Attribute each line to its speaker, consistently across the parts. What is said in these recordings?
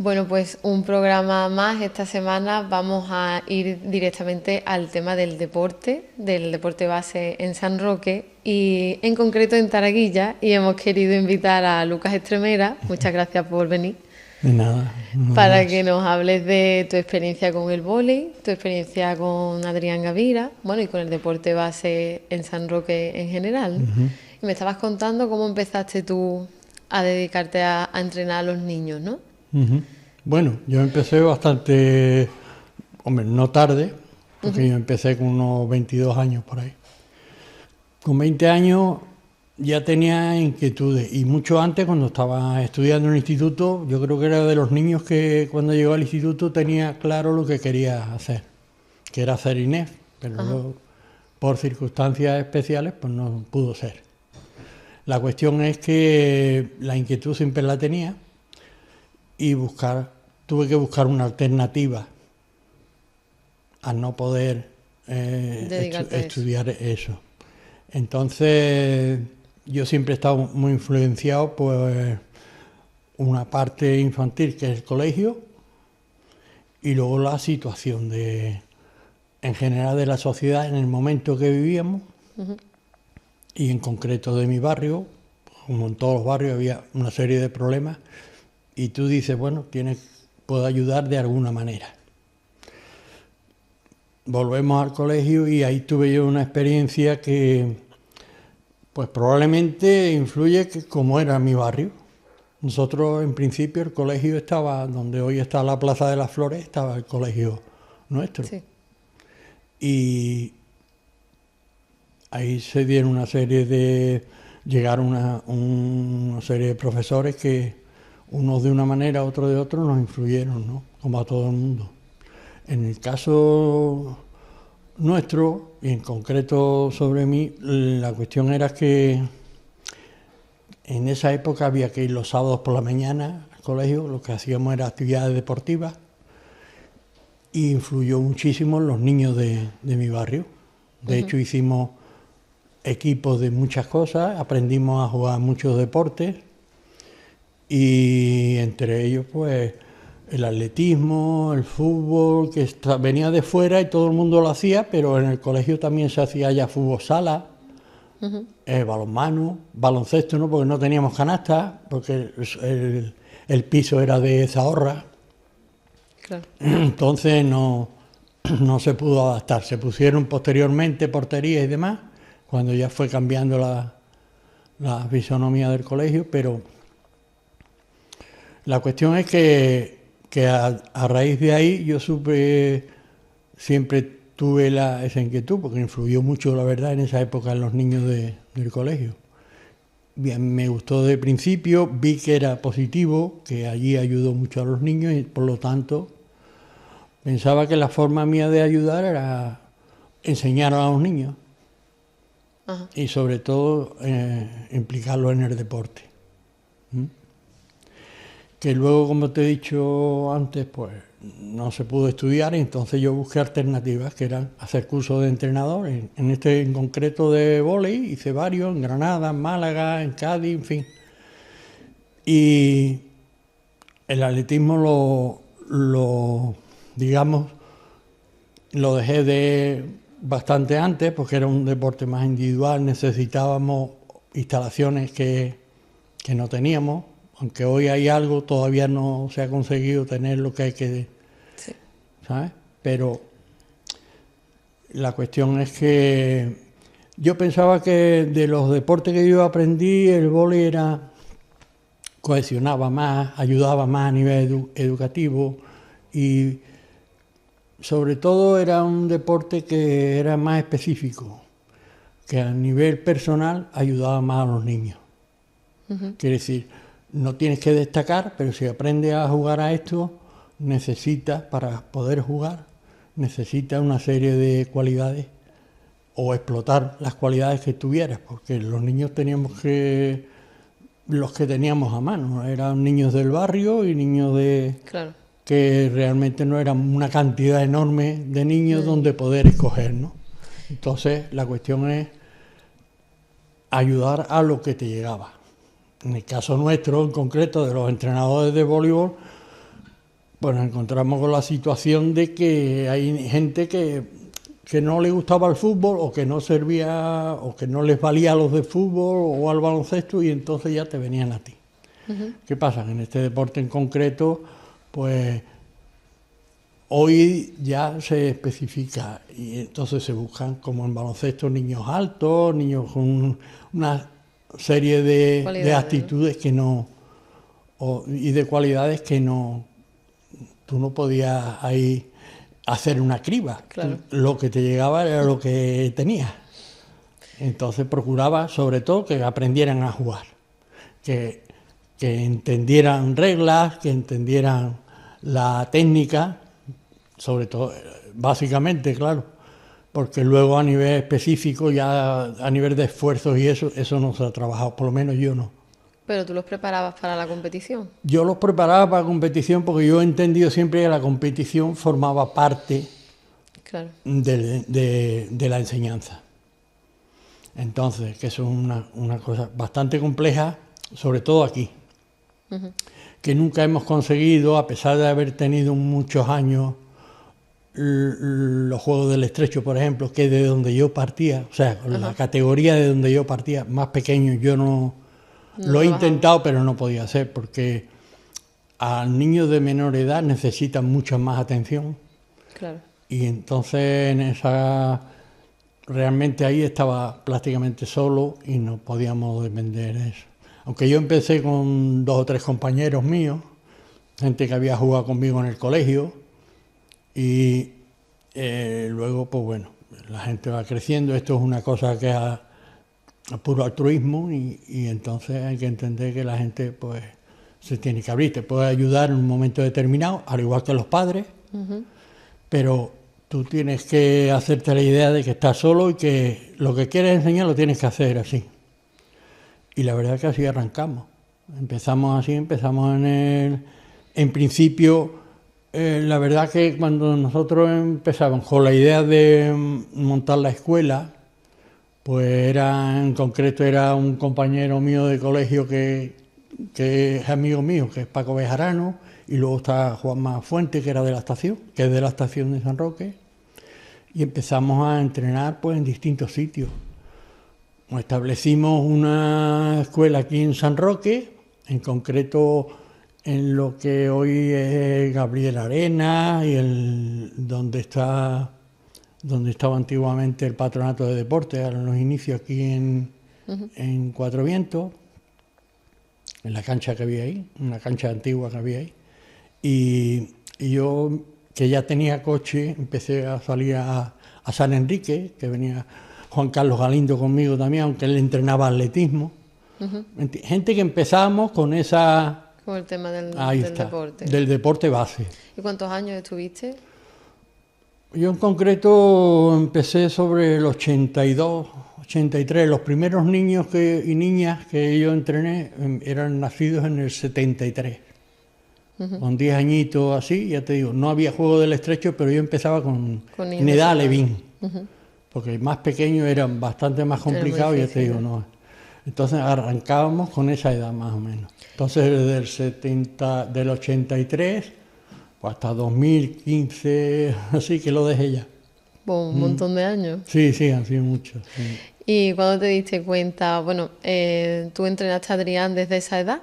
Speaker 1: Bueno, pues un programa más. Esta semana vamos a ir directamente al tema del deporte base en San Roque y en concreto en Taraguilla, y hemos querido invitar a Lucas Estremera, muchas gracias por venir,
Speaker 2: De nada, buenos
Speaker 1: para que
Speaker 2: días.
Speaker 1: nos hables de tu experiencia con el vóley, tu experiencia con Adrián Gavira, bueno, y con el deporte base en San Roque en general, ¿no? Y me estabas contando cómo empezaste tú a dedicarte a entrenar a los niños, ¿no?
Speaker 2: Ujú. Bueno, yo empecé bastante, hombre, no tarde, porque yo empecé con unos 22 años por ahí. Con 20 años ya tenía inquietudes y mucho antes, cuando estaba estudiando en el instituto, yo creo que era de los niños que cuando llegó al instituto tenía claro lo que quería hacer, que era hacer INEF, pero luego, por circunstancias especiales pues no pudo ser. La cuestión es que la inquietud siempre la tenía y tuve que buscar una alternativa a no poder
Speaker 1: Dedicarte a eso.
Speaker 2: estudiar eso. Entonces, yo siempre he estado muy influenciado por una parte infantil que es el colegio y luego la situación en general de la sociedad en el momento que vivíamos y en concreto de mi barrio. Como en todos los barrios había una serie de problemas y tú dices, bueno, puedo ayudar de alguna manera. Volvemos al colegio y ahí tuve yo una experiencia que pues probablemente influye que como era mi barrio. Nosotros en principio el colegio estaba donde hoy está la Plaza de las Flores, estaba el colegio nuestro.
Speaker 1: Sí.
Speaker 2: Y ahí se dieron llegaron una serie de profesores que unos de una manera, otros de otro nos influyeron, ¿no? Como a todo el mundo. En el caso nuestro, y en concreto sobre mí, la cuestión era que en esa época había que ir los sábados por la mañana al colegio, lo que hacíamos era actividades deportivas, y influyó muchísimo en los niños de mi barrio. De hecho, hicimos equipos de muchas cosas, aprendimos a jugar muchos deportes, y entre ellos, pues, el atletismo, el fútbol, que venía de fuera y todo el mundo lo hacía, pero en el colegio también se hacía ya fútbol sala, balonmano, baloncesto, ¿no? Porque no teníamos canasta, porque el piso era de zahorra,
Speaker 1: Claro.
Speaker 2: entonces no se pudo adaptar. Se pusieron posteriormente porterías y demás, cuando ya fue cambiando la fisonomía del colegio, pero la cuestión es que a raíz de ahí yo siempre tuve esa inquietud, porque influyó mucho, la verdad, en esa época en los niños del colegio. Bien, me gustó de principio, vi que era positivo, que allí ayudó mucho a los niños y por lo tanto pensaba que la forma mía de ayudar era enseñar a los niños y sobre todo implicarlos en el deporte. Que luego, como te he dicho antes, pues no se pudo estudiar y entonces yo busqué alternativas, que eran hacer cursos de entrenador, en concreto de vóley, hice varios, en Granada, en Málaga, en Cádiz, en fin. Y el atletismo digamos, lo dejé de bastante antes, porque era un deporte más individual, necesitábamos instalaciones que no teníamos. Aunque hoy hay algo, todavía no se ha conseguido tener lo que hay que,
Speaker 1: Sí.
Speaker 2: ¿sabes? Pero la cuestión es que yo pensaba que de los deportes que yo aprendí, el vóley cohesionaba más, ayudaba más a nivel educativo y sobre todo era un deporte que era más específico, que a nivel personal ayudaba más a los niños. Quiere decir, no tienes que destacar, pero si aprendes a jugar a esto, para poder jugar, necesitas una serie de cualidades o explotar las cualidades que tuvieras, porque los niños los que teníamos a mano, eran niños del barrio y niños
Speaker 1: Claro.
Speaker 2: que realmente no eran una cantidad enorme de niños donde poder escoger, ¿no? Entonces la cuestión es ayudar a lo que te llegaba. En el caso nuestro, en concreto, de los entrenadores de voleibol, pues nos encontramos con la situación de que hay gente que no le gustaba el fútbol o que no servía o que no les valía a los de fútbol o al baloncesto y entonces ya te venían a ti. ¿Qué pasa? En este deporte en concreto, pues hoy ya se especifica y entonces se buscan, como en baloncesto, niños altos, niños con una serie de actitudes, ¿no?, que no, y de cualidades que no, tú no podías ahí hacer una criba.
Speaker 1: Claro.
Speaker 2: Lo que te llegaba era lo que tenías. Entonces procuraba sobre todo que aprendieran a jugar, que entendieran reglas, que entendieran la técnica, sobre todo, básicamente, claro, porque luego a nivel específico, ya a nivel de esfuerzos y eso no se ha trabajado, por lo menos yo no.
Speaker 1: Pero tú los preparabas para la competición.
Speaker 2: Yo los preparaba para la competición porque yo he entendido siempre que la competición formaba parte, claro, de la enseñanza. Entonces, que eso es una cosa bastante compleja, sobre todo aquí, que nunca hemos conseguido, a pesar de haber tenido muchos años los Juegos del Estrecho, por ejemplo, que es de donde yo partía, o sea, la categoría de donde yo partía, más pequeño, yo no lo he intentado, pero no podía hacer, porque a niños de menor edad necesitan mucha más atención.
Speaker 1: Claro.
Speaker 2: Y entonces realmente ahí estaba prácticamente solo y no podíamos depender de eso. Aunque yo empecé con 2 o 3 compañeros míos, gente que había jugado conmigo en el colegio, y luego, pues bueno, la gente va creciendo, esto es una cosa que es a puro altruismo y entonces hay que entender que la gente pues se tiene que abrir, te puede ayudar en un momento determinado, al igual que los padres, pero tú tienes que hacerte la idea de que estás solo y que lo que quieres enseñar lo tienes que hacer así. Y la verdad es que así arrancamos. Empezamos así, en principio, la verdad que cuando nosotros empezamos con la idea de montar la escuela, pues en concreto era un compañero mío de colegio que es amigo mío, que es Paco Bejarano, y luego está Juanma Fuente, que era de la estación, que es de la estación de San Roque, y empezamos a entrenar pues en distintos sitios. Establecimos una escuela aquí en San Roque, en concreto en lo que hoy es Gabriel Arena y donde estaba antiguamente el Patronato de Deportes, a los inicios aquí en Cuatro Vientos, en la cancha que había ahí, una cancha antigua que había ahí. Y yo, que ya tenía coche, empecé a salir a San Enrique, que venía Juan Carlos Galindo conmigo también, aunque él entrenaba atletismo. Gente que empezamos con esa...
Speaker 1: Con el tema del deporte.
Speaker 2: Del deporte base.
Speaker 1: ¿Y cuántos años estuviste?
Speaker 2: Yo en concreto empecé sobre el 82, 83. Los primeros niños y niñas que yo entrené eran nacidos en el 73. Con 10 añitos así, ya te digo, no había Juego del Estrecho, pero yo empezaba en edad alevín. Porque más pequeños eran bastante más complicados, ya te digo, no. Entonces arrancábamos con esa edad más o menos. Entonces del 83 pues hasta 2015, así que lo dejé ya.
Speaker 1: Un montón de años.
Speaker 2: Sí, han sido muchos. Sí.
Speaker 1: ¿Y cuándo te diste cuenta? Bueno, ¿tú entrenaste a Adrián desde esa edad?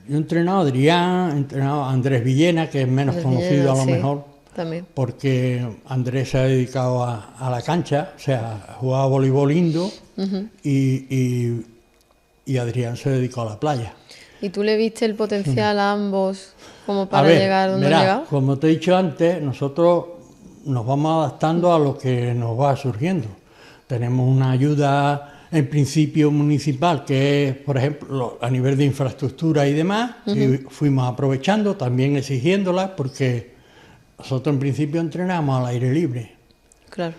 Speaker 2: Yo he entrenado a Adrián, he entrenado a Andrés Villena, que es menos conocido a lo mejor,
Speaker 1: también.
Speaker 2: Porque Andrés se ha dedicado a la cancha, o sea, jugaba voleibol indo y Adrián se dedicó a la playa.
Speaker 1: ¿Y tú le viste el potencial a ambos como para llegar donde han llegado?
Speaker 2: Como te he dicho antes, nosotros nos vamos adaptando a lo que nos va surgiendo. Tenemos una ayuda en principio municipal, que es, por ejemplo, a nivel de infraestructura y demás, y fuimos aprovechando, también exigiéndola, porque nosotros en principio entrenamos al aire libre.
Speaker 1: Claro.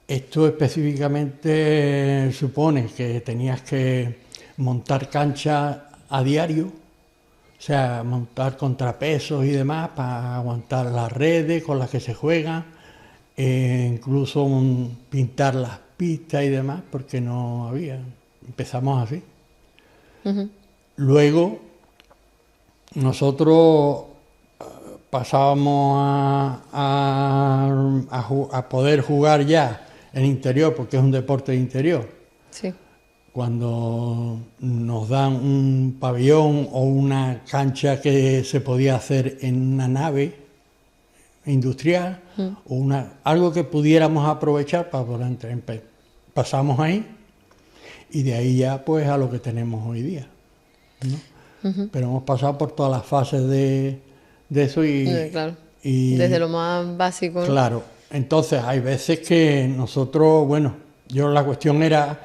Speaker 2: Esto específicamente supone que tenías que montar canchas a diario, o sea, montar contrapesos y demás para aguantar las redes con las que se juegan, incluso pintar las pistas y demás, porque no había. Empezamos así. Luego, nosotros pasábamos a poder jugar ya en interior, porque es un deporte de interior.
Speaker 1: Sí.
Speaker 2: Cuando nos dan un pabellón o una cancha que se podía hacer en una nave industrial, o algo que pudiéramos aprovechar para poder entrar. Pasamos ahí y de ahí ya pues a lo que tenemos hoy día, ¿no? Pero hemos pasado por todas las fases de eso
Speaker 1: Claro.
Speaker 2: y
Speaker 1: Desde lo más básico, ¿no?
Speaker 2: claro. Entonces hay veces que nosotros, bueno, la cuestión era,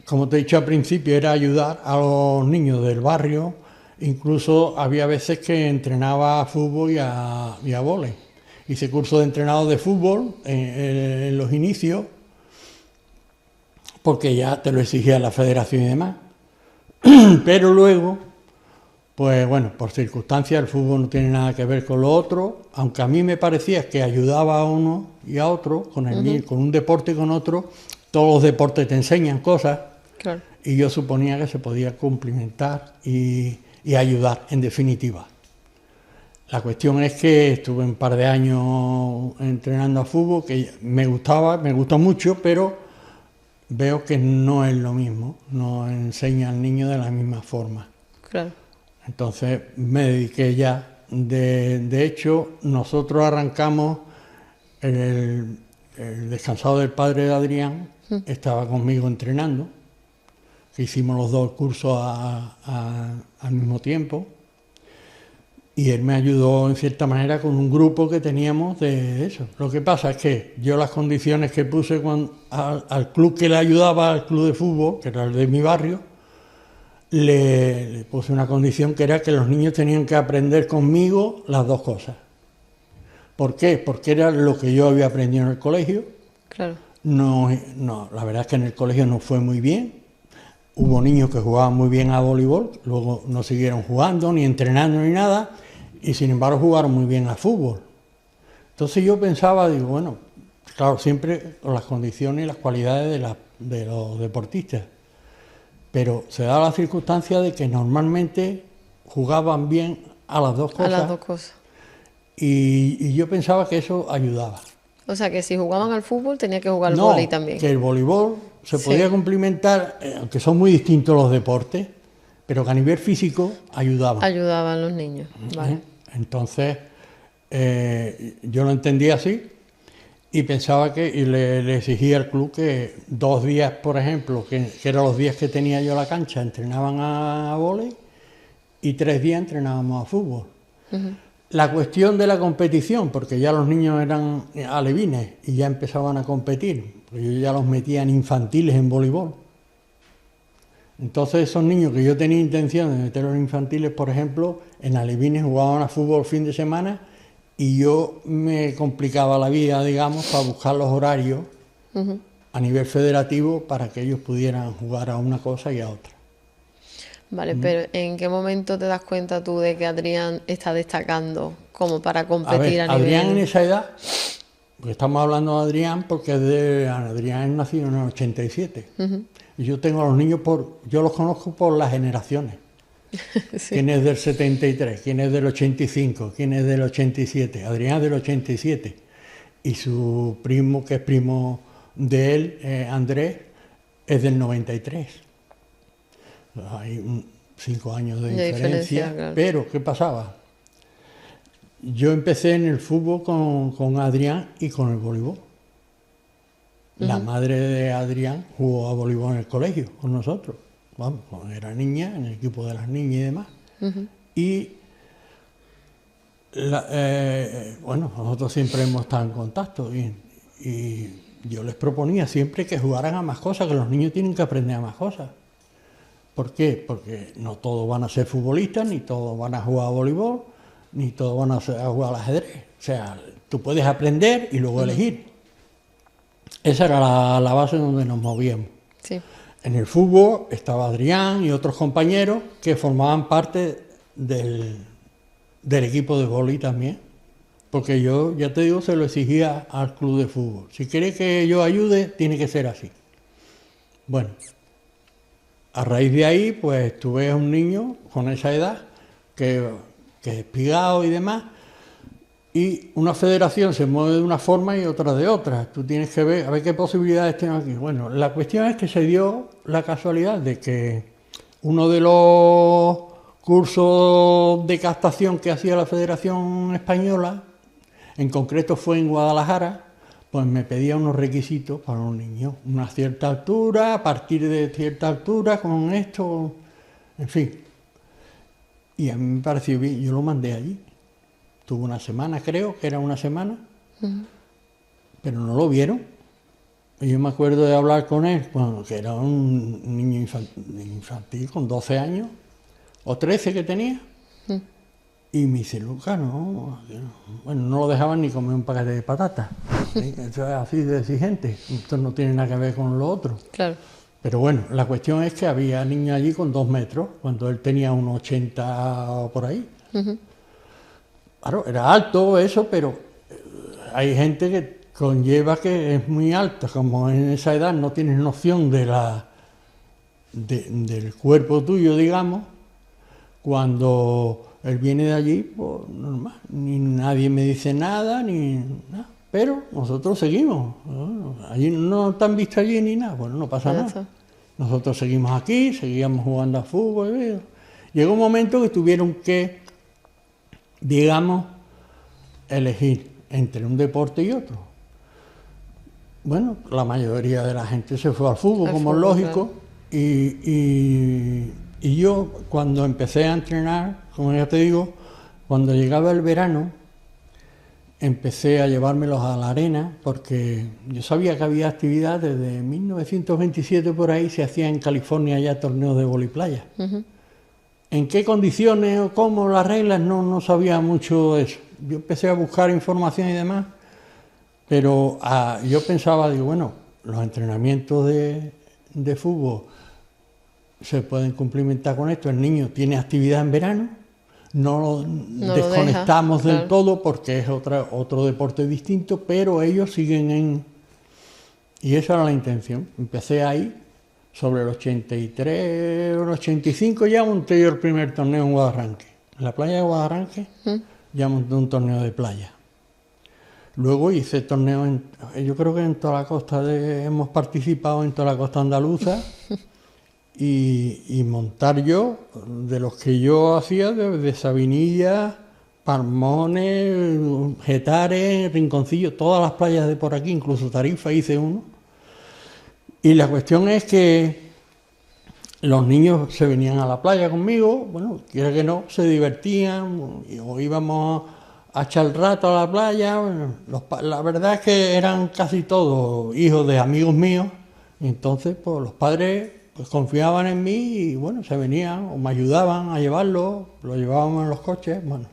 Speaker 2: como te he dicho al principio, era ayudar a los niños del barrio. Incluso había veces que entrenaba a fútbol y a vóley. Hice curso de entrenador de fútbol en los inicios, porque ya te lo exigía la federación y demás. Pero luego, pues bueno, por circunstancias el fútbol no tiene nada que ver con lo otro, aunque a mí me parecía que ayudaba a uno y a otro, con un deporte y con otro. Todos los deportes te enseñan cosas,
Speaker 1: Claro.
Speaker 2: y yo suponía que se podía complementar y ayudar, en definitiva. La cuestión es que estuve un par de años entrenando a fútbol, que me gusta mucho, pero veo que no es lo mismo, no enseña al niño de la misma forma.
Speaker 1: Claro.
Speaker 2: Entonces me dediqué ya. De hecho, nosotros arrancamos el descansado del padre de Adrián, estaba conmigo entrenando, que hicimos los dos cursos al mismo tiempo. Y él me ayudó en cierta manera con un grupo que teníamos de eso. Lo que pasa es que yo las condiciones que puse al club que le ayudaba, al club de fútbol, que era el de mi barrio, le puse una condición que era que los niños tenían que aprender conmigo las dos cosas. ¿Por qué? Porque era lo que yo había aprendido en el colegio.
Speaker 1: Claro.
Speaker 2: No, la verdad es que en el colegio no fue muy bien. Hubo niños que jugaban muy bien a voleibol, luego no siguieron jugando, ni entrenando, ni nada, y sin embargo jugaron muy bien a fútbol. Entonces yo pensaba, digo, bueno, claro, siempre con las condiciones y las cualidades de los deportistas, pero se da la circunstancia de que normalmente jugaban bien a las dos cosas.
Speaker 1: A las dos cosas.
Speaker 2: Y yo pensaba que eso ayudaba.
Speaker 1: O sea, que si jugaban al fútbol tenía que jugar al vóley también.
Speaker 2: Que el voleibol se podía complementar, aunque son muy distintos los deportes, pero que a nivel físico ayudaban.
Speaker 1: Ayudaban los niños, vale.
Speaker 2: Entonces, yo lo entendía así y pensaba y le exigía al club que 2 días, por ejemplo, que eran los días que tenía yo la cancha, entrenaban a vóley y 3 días entrenábamos a fútbol. La cuestión de la competición, porque ya los niños eran alevines y ya empezaban a competir, porque yo ya los metía en infantiles en voleibol. Entonces esos niños que yo tenía intención de meterlos en infantiles, por ejemplo, en alevines jugaban a fútbol el fin de semana y yo me complicaba la vida, digamos, para buscar los horarios a nivel federativo para que ellos pudieran jugar a una cosa y a otra.
Speaker 1: Vale, pero ¿en qué momento te das cuenta tú de que Adrián está destacando como para competir a nivel...?
Speaker 2: Adrián en esa edad, porque estamos hablando de Adrián, porque Adrián es nacido en el 87. Y yo tengo a los niños yo los conozco por las generaciones. Sí. ¿Quién es del 73? ¿Quién es del 85? ¿Quién es del 87? Adrián es del 87. Y su primo, que es primo de él, Andrés, es del 93. Hay 5 años de diferencia, claro. Pero ¿qué pasaba? Yo empecé en el fútbol con Adrián y con el voleibol. La madre de Adrián jugó a voleibol en el colegio con nosotros. Vamos, cuando era niña, en el equipo de las niñas y demás. Y bueno, nosotros siempre hemos estado en contacto y yo les proponía siempre que jugaran a más cosas, que los niños tienen que aprender a más cosas. ¿Por qué? Porque no todos van a ser futbolistas, ni todos van a jugar a voleibol, ni todos van a jugar al ajedrez. O sea, tú puedes aprender y luego elegir. Esa era la base donde nos movíamos. Sí. En el fútbol estaba Adrián y otros compañeros que formaban parte del equipo de vóley también. Porque yo, ya te digo, se lo exigía al club de fútbol. Si quiere que yo ayude, tiene que ser así. Bueno. A raíz de ahí, pues tuve un niño con esa edad, que despigado y demás, Y una federación se mueve de una forma y otra de otra. Tú tienes que ver, a ver qué posibilidades tengo aquí. Bueno, la cuestión es que se dio la casualidad de que uno de los cursos de captación que hacía la Federación Española, en concreto fue en Guadalajara, pues me pedía unos requisitos para un niño. Una cierta altura, a partir de cierta altura, con esto, en fin. Y a mí me pareció bien, yo lo mandé allí. Tuvo una semana, creo que era una semana, pero no lo vieron. Y yo me acuerdo de hablar con él, bueno, que era un niño infantil con 12 años, o 13 que tenía. Y me dice, Lucas, no, bueno, no lo dejaban ni comer un paquete de patatas. ¿Sí? Eso es así de exigente, esto no tiene nada que ver con lo otro.
Speaker 1: Claro.
Speaker 2: Pero bueno, la cuestión es que había niños allí con 2 metros, cuando él tenía unos 80 o por ahí. Claro, era alto eso, pero hay gente que conlleva que es muy alta, como en esa edad no tienes noción de del cuerpo tuyo, digamos, cuando él viene de allí, pues normal, ni nadie me dice nada, ni nada, pero nosotros seguimos. Bueno, allí no te han visto allí ni nada, bueno, no pasa nada. Nosotros seguimos aquí, seguíamos jugando a fútbol. Llegó un momento que tuvieron que, digamos, elegir entre un deporte y otro. Bueno, la mayoría de la gente se fue al fútbol, como es lógico, claro. Y yo, cuando empecé a entrenar, como ya te digo, cuando llegaba el verano, empecé a llevármelos a la arena, porque yo sabía que había actividad desde 1927 por ahí, se hacía en California ya torneos de voliplaya. ¿En qué condiciones o cómo las reglas? No sabía mucho de eso. Yo empecé a buscar información y demás, pero yo pensaba, digo, bueno, los entrenamientos de fútbol se pueden complementar con esto. El niño tiene actividad en verano, no desconectamos del todo porque es otro deporte distinto, pero ellos siguen en... Y esa era la intención. Empecé ahí, sobre el 83, el 85 ya monté yo el primer torneo en Guadarranque. En la playa de Guadarranque ya monté un torneo de playa. Luego hice torneos, yo creo que en toda la costa, hemos participado en toda la costa andaluza. Y montar yo, de los que yo hacía, de Sabinilla, Palmones, Getares, Rinconcillo, todas las playas de por aquí, incluso Tarifa hice uno. Y la cuestión es que los niños se venían a la playa conmigo, bueno, quiera que no, se divertían, o íbamos a echar el rato a la playa. Bueno, la verdad es que eran casi todos hijos de amigos míos, y entonces pues los padres pues confiaban en mí y bueno, se venían o me ayudaban a llevarlo, lo llevábamos en los coches. Bueno,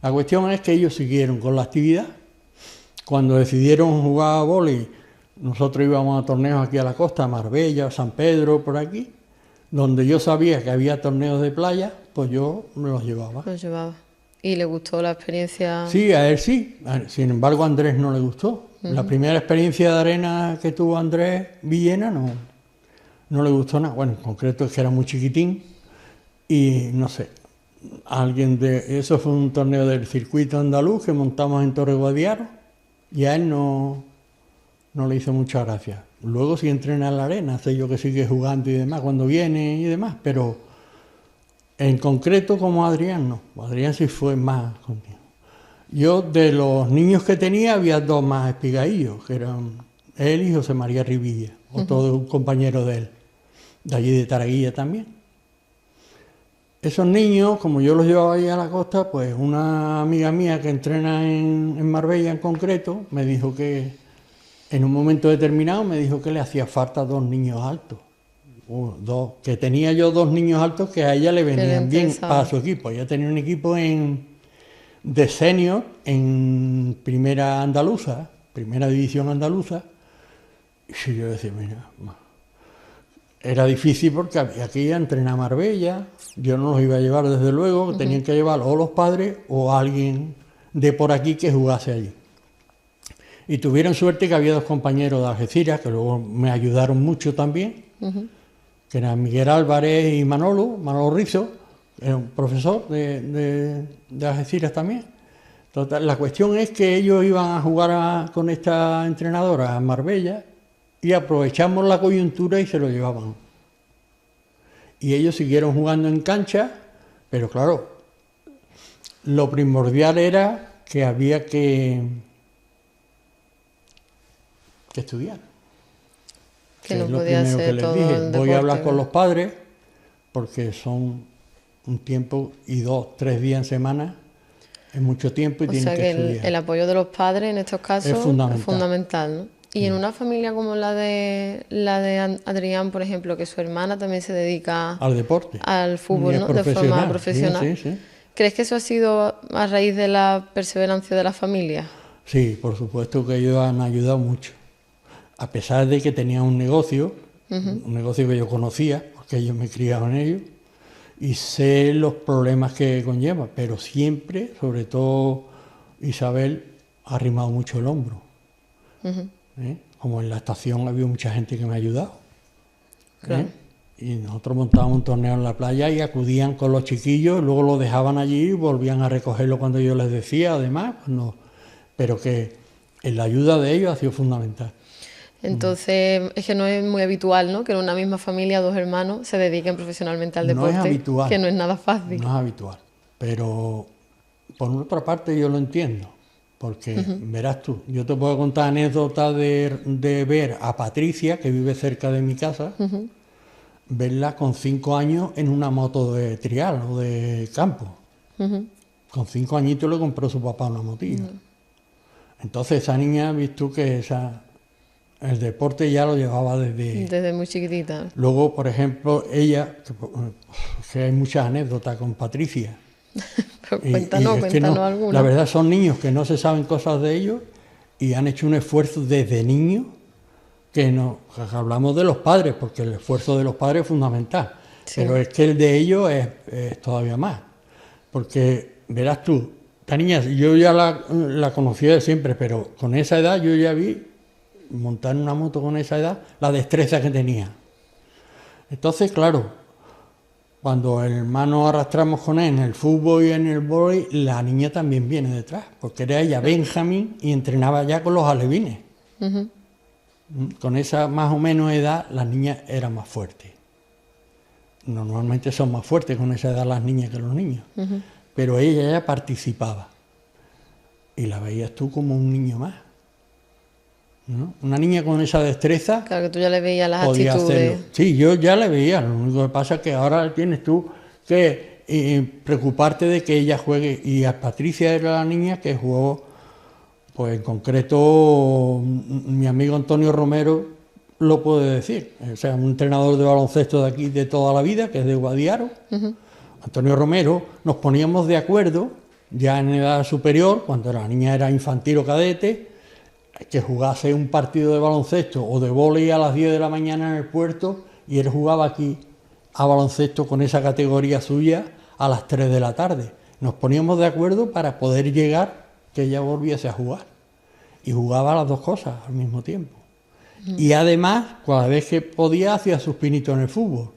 Speaker 2: la cuestión es que ellos siguieron con la actividad. Cuando decidieron jugar a vóley, nosotros íbamos a torneos aquí a la costa, a Marbella, San Pedro, por aquí, donde yo sabía que había torneos de playa, pues yo me los llevaba.
Speaker 1: Los llevaba. ¿Y le gustó la experiencia?
Speaker 2: Sí, a él sí. Sin embargo, a Andrés no le gustó. La primera experiencia de arena que tuvo Andrés Villena no le gustó nada. Bueno, en concreto es que era muy chiquitín y no sé, eso fue un torneo del circuito andaluz que montamos en Torre Guadiaro y a él no le hizo mucha gracia. Luego sí entrena en la arena, sé yo que sigue jugando y demás cuando viene y demás, pero en concreto como Adrián no. Adrián sí fue más contigo. Yo de los niños que tenía había 2 más espigadillos, que eran él y José María Rivilla, otro un compañero de él, de allí de Taraguilla también. Esos niños, como yo los llevaba ahí a la costa, pues una amiga mía que entrena en Marbella en concreto, me dijo que en un momento determinado me dijo que le hacía falta 2 niños altos. Que tenía yo 2 niños altos que a ella le venían bien para su equipo. Ella tenía un equipo de senior en primera andaluza, primera división andaluza. Y yo decía, mira, era difícil porque había que ir a entrenar a Marbella, yo no los iba a llevar desde luego, tenían que llevar o los padres o alguien de por aquí que jugase allí. Y tuvieron suerte que había 2 compañeros de Algeciras que luego me ayudaron mucho también, que eran Miguel Álvarez y Manolo Rizo, era un profesor de Algeciras también. Total, la cuestión es que ellos iban a jugar con esta entrenadora a Marbella y aprovechamos la coyuntura y se lo llevaban. Y ellos siguieron jugando en cancha, pero claro, lo primordial era que había que estudiar.
Speaker 1: Que no
Speaker 2: es lo
Speaker 1: podía
Speaker 2: primero
Speaker 1: ser
Speaker 2: que les
Speaker 1: todo
Speaker 2: dije.
Speaker 1: el
Speaker 2: Voy
Speaker 1: deporte,
Speaker 2: a hablar con
Speaker 1: ¿no?
Speaker 2: los padres porque son un tiempo y 2, 3 días en semana, es mucho tiempo y
Speaker 1: O
Speaker 2: tienen
Speaker 1: sea
Speaker 2: que
Speaker 1: que
Speaker 2: estudiar.
Speaker 1: el apoyo de los padres en estos casos
Speaker 2: Es fundamental.
Speaker 1: fundamental, ¿no? Y en una familia como la de Adrián, por ejemplo, que su hermana también se dedica
Speaker 2: Al deporte.
Speaker 1: al
Speaker 2: Y
Speaker 1: fútbol,
Speaker 2: es
Speaker 1: ¿no? De forma
Speaker 2: profesional.
Speaker 1: profesional.
Speaker 2: Sí, sí, sí.
Speaker 1: ¿Crees que eso ha sido a raíz de la perseverancia de la familia?
Speaker 2: Sí, por supuesto que ellos han ayudado mucho. A pesar de que tenían un negocio que yo conocía, porque ellos me criaban en ellos, y sé los problemas que conlleva, pero siempre, sobre todo Isabel, ha arrimado mucho el hombro. ¿Eh? Como en la estación había mucha gente que me ha ayudado.
Speaker 1: Claro.
Speaker 2: Y nosotros montábamos un torneo en la playa y acudían con los chiquillos, luego lo dejaban allí y volvían a recogerlo cuando yo les decía, además, pero que la ayuda de ellos ha sido fundamental.
Speaker 1: Entonces, es que no es muy habitual, ¿no? Que en una misma familia dos hermanos se dediquen profesionalmente al
Speaker 2: No
Speaker 1: deporte,
Speaker 2: es habitual.
Speaker 1: que no es nada fácil.
Speaker 2: No es habitual, pero por otra parte yo lo entiendo, porque verás tú, yo te puedo contar anécdotas de ver a Patricia, que vive cerca de mi casa, verla con 5 años en una moto de trial o de campo. Con 5 añitos le compró su papá una motilla. Entonces esa niña, visto que el deporte ya lo llevaba
Speaker 1: Desde muy chiquitita.
Speaker 2: Luego, por ejemplo, ella, que hay muchas anécdotas con Patricia.
Speaker 1: Pero
Speaker 2: Y
Speaker 1: cuéntanos,
Speaker 2: es que
Speaker 1: cuéntanos
Speaker 2: no,
Speaker 1: alguna.
Speaker 2: la verdad son niños que no se saben cosas de ellos y han hecho un esfuerzo desde niños que hablamos de los padres, porque el esfuerzo de los padres es fundamental.
Speaker 1: Sí.
Speaker 2: Pero es que el de ellos es todavía más. Porque verás tú, esta niña, yo ya la conocía de siempre, pero con esa edad yo ya vi montar una moto con esa edad, la destreza que tenía. Entonces, claro, cuando el hermano arrastramos con él en el fútbol y en el vóley, la niña también viene detrás, porque era ella Benjamín y entrenaba ya con los alevines. Con esa más o menos edad, las niñas eran más fuertes. Normalmente son más fuertes con esa edad las niñas que los niños. Pero ella ya participaba. Y la veías tú como un niño más, ¿no? Una niña con esa destreza
Speaker 1: Claro que tú ya le veías las
Speaker 2: podía
Speaker 1: actitudes.
Speaker 2: hacerlo. Sí, yo ya le veía. Lo único que pasa es que ahora tienes tú que preocuparte de que ella juegue. Y a Patricia era la niña que jugó, pues en concreto, mi amigo Antonio Romero lo puede decir. O sea, un entrenador de baloncesto de aquí de toda la vida, que es de Guadiaro. Antonio Romero, nos poníamos de acuerdo, ya en edad superior, cuando la niña era infantil o cadete, que jugase un partido de baloncesto o de vóley a las 10 de la mañana en el puerto y él jugaba aquí a baloncesto con esa categoría suya a las 3 de la tarde. Nos poníamos de acuerdo para poder llegar que ella volviese a jugar. Y jugaba las dos cosas al mismo tiempo. Y además, cada vez que podía, hacía sus pinitos en el fútbol.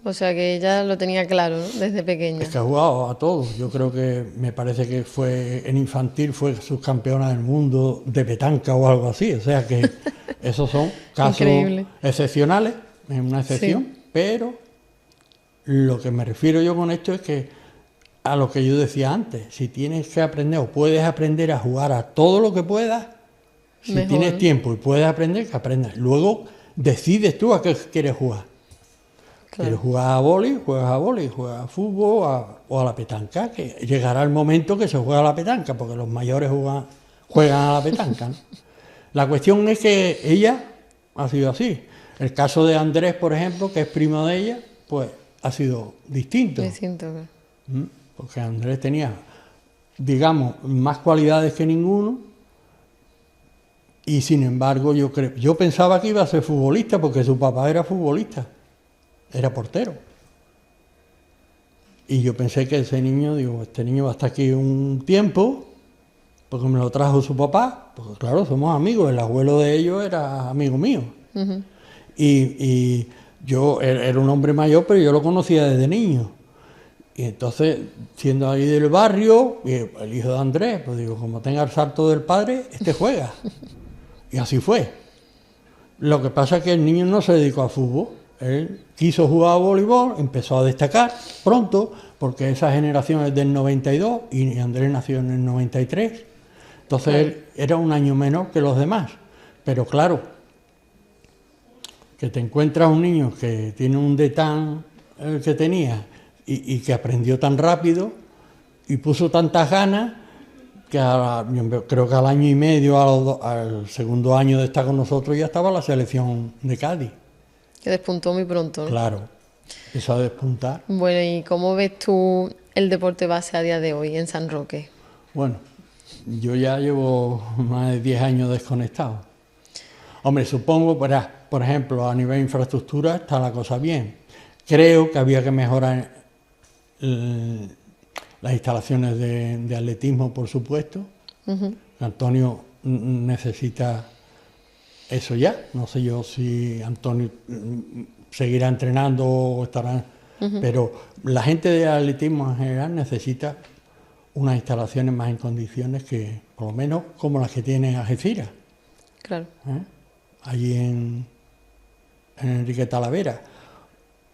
Speaker 1: O sea que ella lo tenía claro, ¿no? Desde pequeña.
Speaker 2: Es que ha jugado a todos. Yo creo que me parece que fue en infantil, fue subcampeona del mundo de petanca o algo así. O sea que esos son casos
Speaker 1: Increíble.
Speaker 2: excepcionales, es una excepción,
Speaker 1: Sí.
Speaker 2: pero lo que me refiero yo con esto es que a lo que yo decía antes, si tienes que aprender o puedes aprender a jugar a todo lo que puedas, si
Speaker 1: Mejor.
Speaker 2: tienes tiempo y puedes aprender, que aprendas. Luego decides tú a qué quieres jugar.
Speaker 1: Claro.
Speaker 2: ¿Quieres jugar a vóley? Juegas a fútbol o a la petanca, que llegará el momento que se juega a la petanca, porque los mayores juegan a la petanca, ¿no? La cuestión es que ella ha sido así. El caso de Andrés, por ejemplo, que es primo de ella, pues ha sido distinto.
Speaker 1: Distinto.
Speaker 2: Porque Andrés tenía, digamos, más cualidades que ninguno, y sin embargo yo pensaba que iba a ser futbolista, porque su papá era futbolista. Era portero. Y yo pensé que ese niño, este niño va a estar aquí un tiempo, porque me lo trajo su papá, porque claro, somos amigos, el abuelo de ellos era amigo mío. Y yo era un hombre mayor, pero yo lo conocía desde niño. Y entonces, siendo ahí del barrio, el hijo de Andrés, pues digo, como tenga el salto del padre, este juega. Y así fue. Lo que pasa es que el niño no se dedicó al fútbol. Él quiso jugar a voleibol, empezó a destacar pronto, porque esa generación es del 92 y Andrés nació en el 93. Entonces él era un año menor que los demás. Pero claro, que te encuentras un niño que tiene un detán que tenía y que aprendió tan rápido y puso tantas ganas que yo creo que al año y medio, al segundo año de estar con nosotros, ya estaba la selección de Cádiz.
Speaker 1: Que despuntó muy pronto, ¿no?
Speaker 2: Claro, empezó a despuntar.
Speaker 1: Bueno, ¿y cómo ves tú el deporte base a día de hoy en San Roque?
Speaker 2: Bueno, yo ya llevo más de 10 años desconectado. Hombre, supongo, por ejemplo, a nivel de infraestructura está la cosa bien. Creo que había que mejorar las instalaciones de atletismo, por supuesto. Antonio necesita eso ya. No sé yo si Antonio seguirá entrenando o estará... Pero la gente de atletismo en general necesita unas instalaciones más en condiciones que, por lo menos, como las que tiene Algeciras.
Speaker 1: Claro.
Speaker 2: Allí en Enrique Talavera.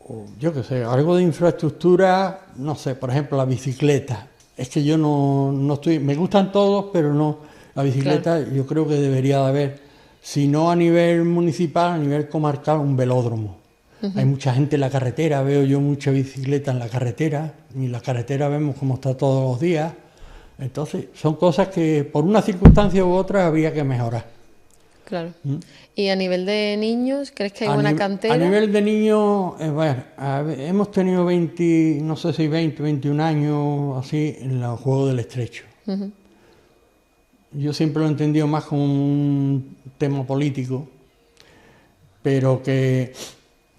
Speaker 2: O yo qué sé, algo de infraestructura, no sé, por ejemplo, la bicicleta. Es que yo no estoy... Me gustan todos, pero no... La bicicleta yo creo que debería de haber, si no a nivel municipal, a nivel comarcal, un velódromo. Hay mucha gente en la carretera, veo yo mucha bicicleta en la carretera, y en la carretera vemos cómo está todos los días. Entonces, son cosas que por una circunstancia u otra habría que mejorar.
Speaker 1: Claro. ¿Y a nivel de niños, crees que hay buena cantera?
Speaker 2: A nivel de niños, bueno, hemos tenido 20, no sé si 20, 21 años así en los Juegos del Estrecho. Yo siempre lo he entendido más como un tema político, pero que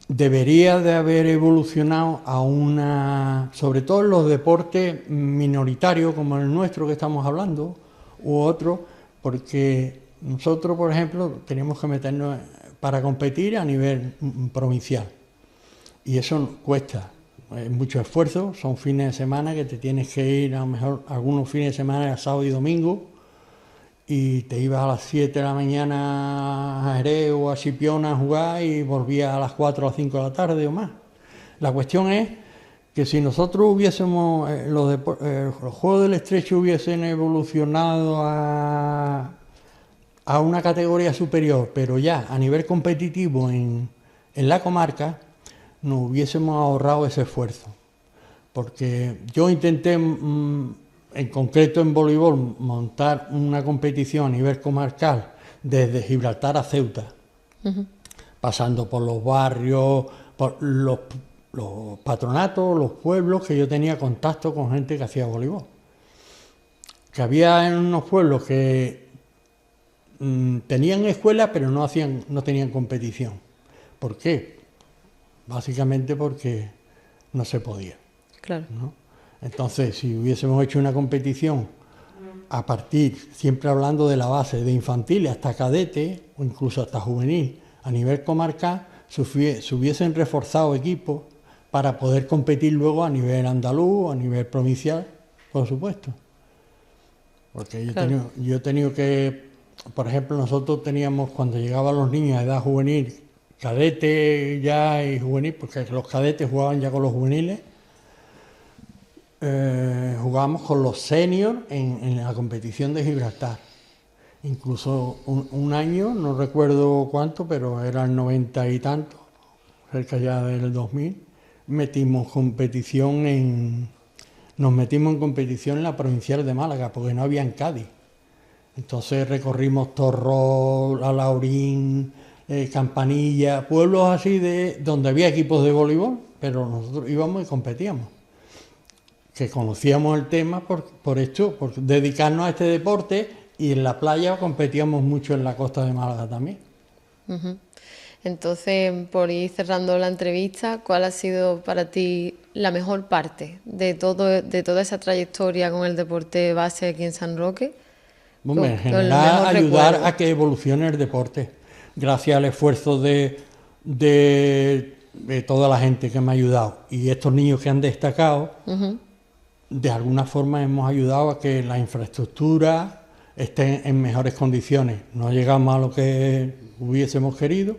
Speaker 2: debería de haber evolucionado a una, sobre todo en los deportes minoritarios como el nuestro que estamos hablando, u otros, porque nosotros, por ejemplo, teníamos que meternos para competir a nivel provincial. Y eso cuesta mucho esfuerzo, son fines de semana que te tienes que ir, a lo mejor algunos fines de semana, sábado y domingo, y te ibas a las 7 de la mañana a Jerez o a Chipiona a jugar y volvías a las 4 o las 5 de la tarde o más. La cuestión es que si nosotros hubiésemos, los Juegos del Estrecho hubiesen evolucionado a una categoría superior, pero ya a nivel competitivo en la comarca, nos hubiésemos ahorrado ese esfuerzo. Porque yo intenté, en concreto en voleibol, montar una competición a nivel comarcal desde Gibraltar a Ceuta, pasando por los barrios, por los patronatos, los pueblos, que yo tenía contacto con gente que hacía voleibol. Que había en unos pueblos que tenían escuela, pero no tenían competición. ¿Por qué? Básicamente porque no se podía.
Speaker 1: Claro.
Speaker 2: ¿No? Entonces, si hubiésemos hecho una competición a partir, siempre hablando de la base, de infantil hasta cadete, o incluso hasta juvenil, a nivel comarcal, se hubiesen reforzado equipos para poder competir luego a nivel andaluz, a nivel provincial, por supuesto. Porque yo he tenido que, por ejemplo, nosotros teníamos, cuando llegaban los niños a edad juvenil, cadete ya y juvenil, porque los cadetes jugaban ya con los juveniles, jugábamos con los seniors en la competición de Gibraltar. Incluso un año, no recuerdo cuánto, pero era el 90 y tanto, cerca ya del 2000, nos metimos en competición en la provincial de Málaga, porque no había en Cádiz. Entonces recorrimos Torrol, Alaurín, Campanilla, pueblos así donde había equipos de voleibol, pero nosotros íbamos y competíamos. Que conocíamos el tema por esto, por dedicarnos a este deporte, y en la playa competíamos mucho en la costa de Málaga también.
Speaker 1: Entonces, por ir cerrando la entrevista, ¿cuál ha sido para ti la mejor parte de toda esa trayectoria con el deporte base aquí en San Roque?
Speaker 2: Bueno, en general, ayudar a que evolucione el deporte, gracias al esfuerzo de de toda la gente que me ha ayudado y estos niños que han destacado, de alguna forma hemos ayudado a que la infraestructura esté en mejores condiciones. No llegamos a lo que hubiésemos querido,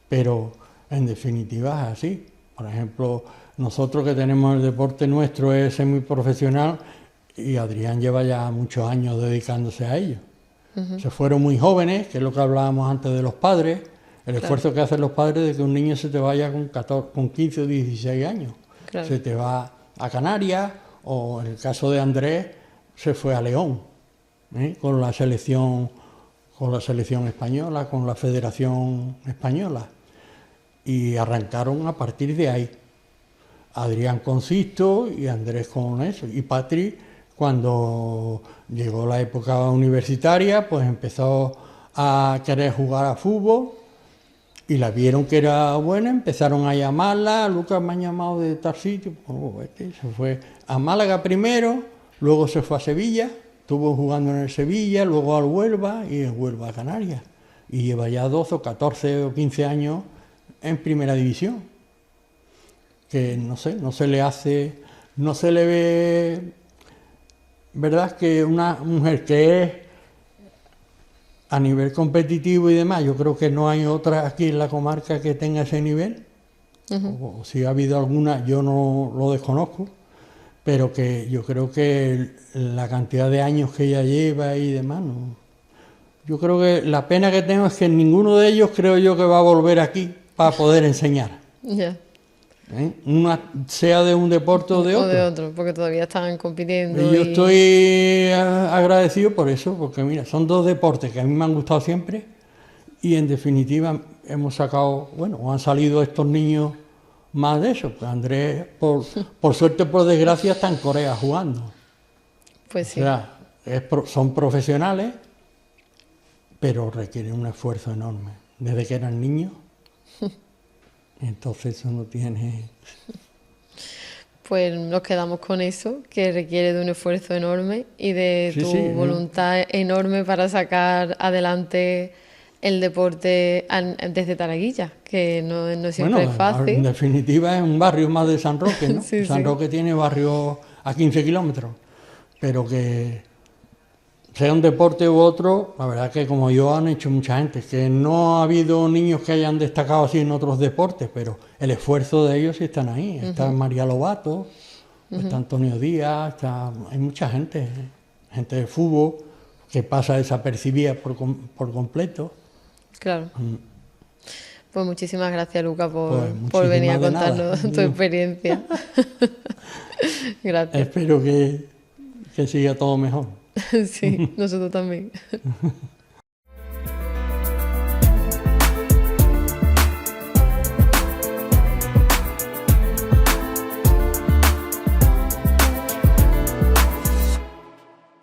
Speaker 2: pero en definitiva es así. Por ejemplo, nosotros que tenemos el deporte nuestro es semiprofesional y Adrián lleva ya muchos años dedicándose a ello. Se fueron muy jóvenes, que es lo que hablábamos antes de los padres, el esfuerzo que hacen los padres de que un niño se te vaya con 15 o 16 años. Claro. Se te va a Canarias, o en el caso de Andrés, se fue a León, con la selección española, con la Federación Española. Y arrancaron a partir de ahí. Adrián con Sisto y Andrés con eso. Y Patri, cuando llegó la época universitaria, pues empezó a querer jugar a fútbol y la vieron que era buena, empezaron a llamarla. Lucas me ha llamado de tal sitio, se fue a Málaga primero, luego se fue a Sevilla, estuvo jugando en el Sevilla, luego al Huelva y en Huelva a Canarias. Y lleva ya 12 o 14 o 15 años en primera división. Que no sé, no se le ve, ¿verdad? Que una mujer que es a nivel competitivo y demás, yo creo que no hay otra aquí en la comarca que tenga ese nivel. O si ha habido alguna, yo no lo desconozco, pero que yo creo que la cantidad de años que ella lleva y demás, no. Yo creo que la pena que tengo es que ninguno de ellos creo yo que va a volver aquí para poder enseñar.
Speaker 1: Ya.
Speaker 2: Sea de un deporte o de otro.
Speaker 1: O de otro, porque todavía están compitiendo.
Speaker 2: Y yo estoy agradecido por eso, porque mira, son dos deportes que a mí me han gustado siempre y en definitiva hemos sacado, o han salido estos niños más de eso. Pues Andrés, por suerte o por desgracia, está en Corea jugando.
Speaker 1: Pues sí.
Speaker 2: O sea, son profesionales, pero requieren un esfuerzo enorme. Desde que eran niños. Entonces eso no tiene...
Speaker 1: Pues nos quedamos con eso, que requiere de un esfuerzo enorme y de tu voluntad enorme para sacar adelante el deporte desde Taraguilla, que no siempre es fácil.
Speaker 2: En definitiva es un barrio más de San Roque, ¿no? San Roque tiene barrio a 15 kilómetros, pero que sea un deporte u otro, la verdad que como yo han hecho mucha gente, que no ha habido niños que hayan destacado así en otros deportes, pero el esfuerzo de ellos sí están ahí. Está María Lobato, está Antonio Díaz, hay mucha gente de fútbol que pasa desapercibida por completo.
Speaker 1: Claro. Pues muchísimas gracias, Lucas, por venir a contarnos tu experiencia. Gracias.
Speaker 2: Espero que siga todo mejor.
Speaker 1: Sí, nosotros también.